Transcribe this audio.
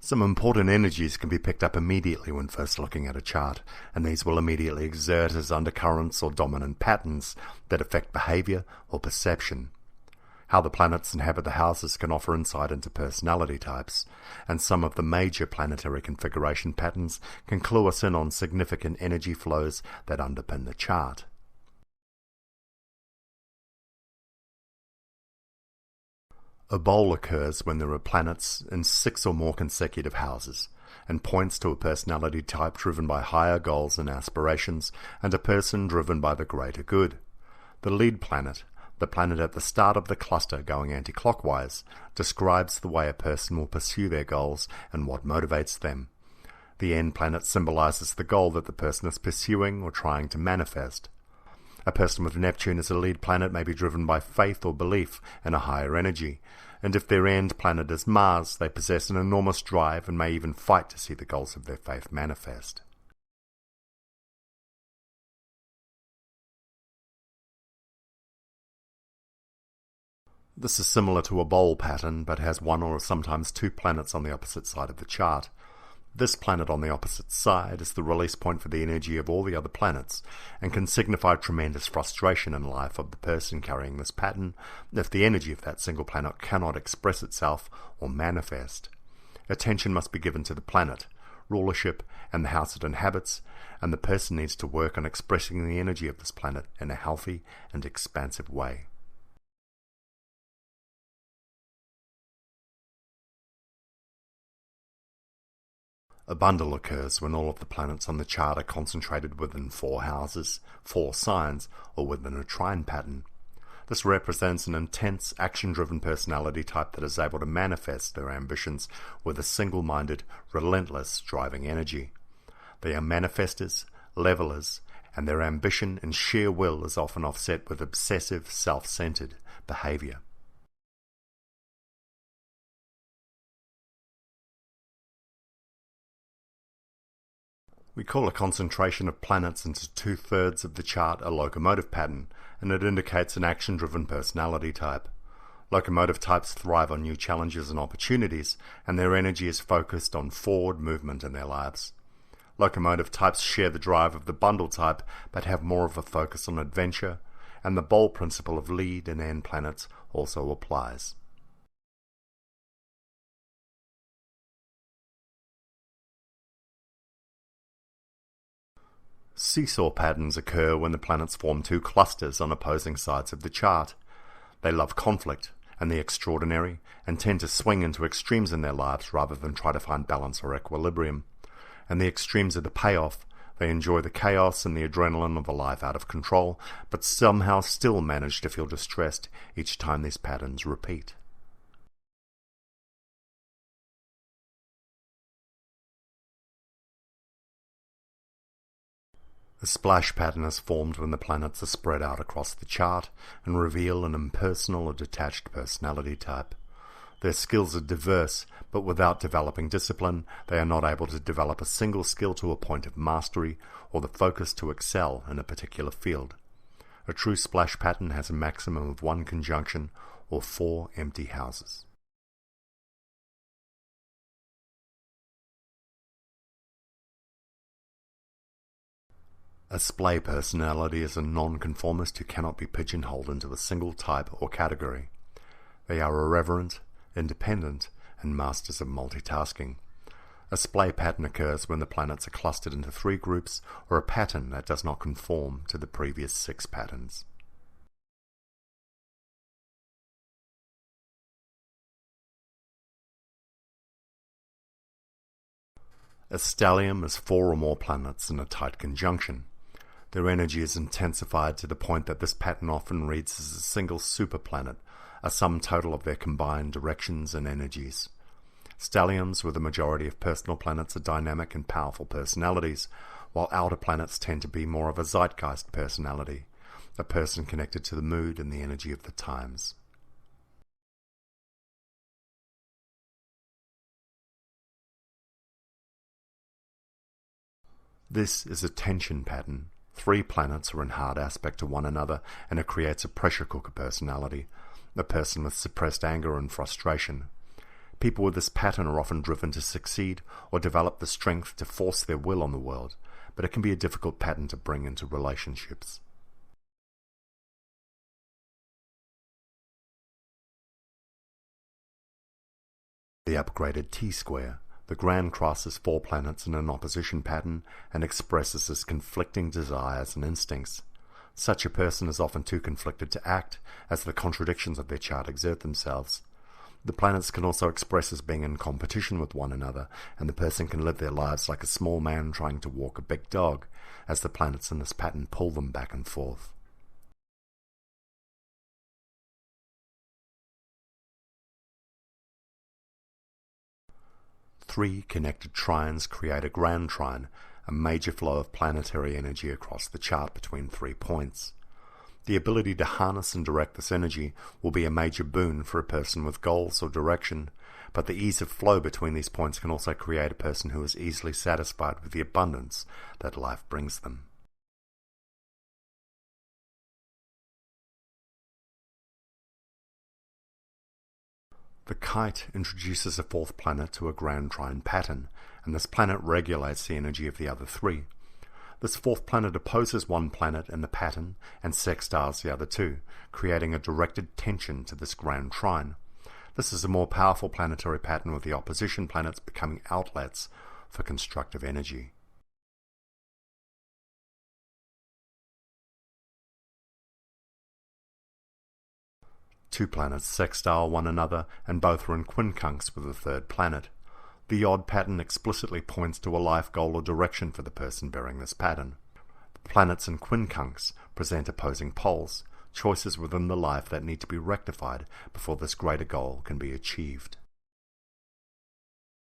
Some important energies can be picked up immediately when first looking at a chart, and these will immediately exert as undercurrents or dominant patterns that affect behavior or perception. How the planets inhabit the houses can offer insight into personality types, and some of the major planetary configuration patterns can clue us in on significant energy flows that underpin the chart. A bowl occurs when there are planets in 6 or more consecutive houses, and points to a personality type driven by higher goals and aspirations, and a person driven by the greater good. The lead planet, the planet at the start of the cluster going anti-clockwise, describes the way a person will pursue their goals and what motivates them. The end planet symbolizes the goal that the person is pursuing or trying to manifest. A person with Neptune as a lead planet may be driven by faith or belief in a higher energy, and if their end planet is Mars, they possess an enormous drive and may even fight to see the goals of their faith manifest. This is similar to a bowl pattern, but has one or sometimes 2 planets on the opposite side of the chart. This planet on the opposite side is the release point for the energy of all the other planets, and can signify tremendous frustration in life of the person carrying this pattern if the energy of that single planet cannot express itself or manifest. Attention must be given to the planet, rulership, and the house it inhabits, and the person needs to work on expressing the energy of this planet in a healthy and expansive way. A bundle occurs when all of the planets on the chart are concentrated within 4 houses, 4 signs, or within a trine pattern. This represents an intense, action-driven personality type that is able to manifest their ambitions with a single-minded, relentless, driving energy. They are manifestors, levelers, and their ambition and sheer will is often offset with obsessive, self-centered behavior. We call a concentration of planets into 2/3 of the chart a locomotive pattern, and it indicates an action-driven personality type. Locomotive types thrive on new challenges and opportunities, and their energy is focused on forward movement in their lives. Locomotive types share the drive of the bundle type, but have more of a focus on adventure, and the bowl principle of lead and end planets also applies. Seesaw patterns occur when the planets form 2 clusters on opposing sides of the chart. They love conflict and the extraordinary, and tend to swing into extremes in their lives rather than try to find balance or equilibrium. And the extremes are the payoff. They enjoy the chaos and the adrenaline of a life out of control, but somehow still manage to feel distressed each time these patterns repeat. A splash pattern is formed when the planets are spread out across the chart and reveal an impersonal or detached personality type. Their skills are diverse, but without developing discipline, they are not able to develop a single skill to a point of mastery or the focus to excel in a particular field. A true splash pattern has a maximum of 1 conjunction or 4 empty houses. A splay personality is a nonconformist who cannot be pigeonholed into a single type or category. They are irreverent, independent, and masters of multitasking. A splay pattern occurs when the planets are clustered into 3 groups, or a pattern that does not conform to the previous 6 patterns. A stellium is 4 or more planets in a tight conjunction. Their energy is intensified to the point that this pattern often reads as a single superplanet, a sum total of their combined directions and energies. Stelliums, with the majority of personal planets, are dynamic and powerful personalities, while outer planets tend to be more of a zeitgeist personality, a person connected to the mood and the energy of the times. This is a tension pattern. 3 planets are in hard aspect to one another, and it creates a pressure cooker personality, a person with suppressed anger and frustration. People with this pattern are often driven to succeed or develop the strength to force their will on the world, but it can be a difficult pattern to bring into relationships. The upgraded T-square. The Grand Cross is 4 planets in an opposition pattern and expresses as conflicting desires and instincts. Such a person is often too conflicted to act, as the contradictions of their chart exert themselves. The planets can also express as being in competition with one another, and the person can live their lives like a small man trying to walk a big dog, as the planets in this pattern pull them back and forth. Three connected trines create a grand trine, a major flow of planetary energy across the chart between 3 points. The ability to harness and direct this energy will be a major boon for a person with goals or direction, but the ease of flow between these points can also create a person who is easily satisfied with the abundance that life brings them. The Kite introduces a 4th planet to a grand trine pattern, and this planet regulates the energy of the other 3. This 4th planet opposes one planet in the pattern and sextiles the other 2, creating a directed tension to this grand trine. This is a more powerful planetary pattern, with the opposition planets becoming outlets for constructive energy. Two planets sextile one another, and both are in quincunx with the 3rd planet. The odd pattern explicitly points to a life goal or direction for the person bearing this pattern. The planets in quincunx present opposing poles, choices within the life that need to be rectified before this greater goal can be achieved.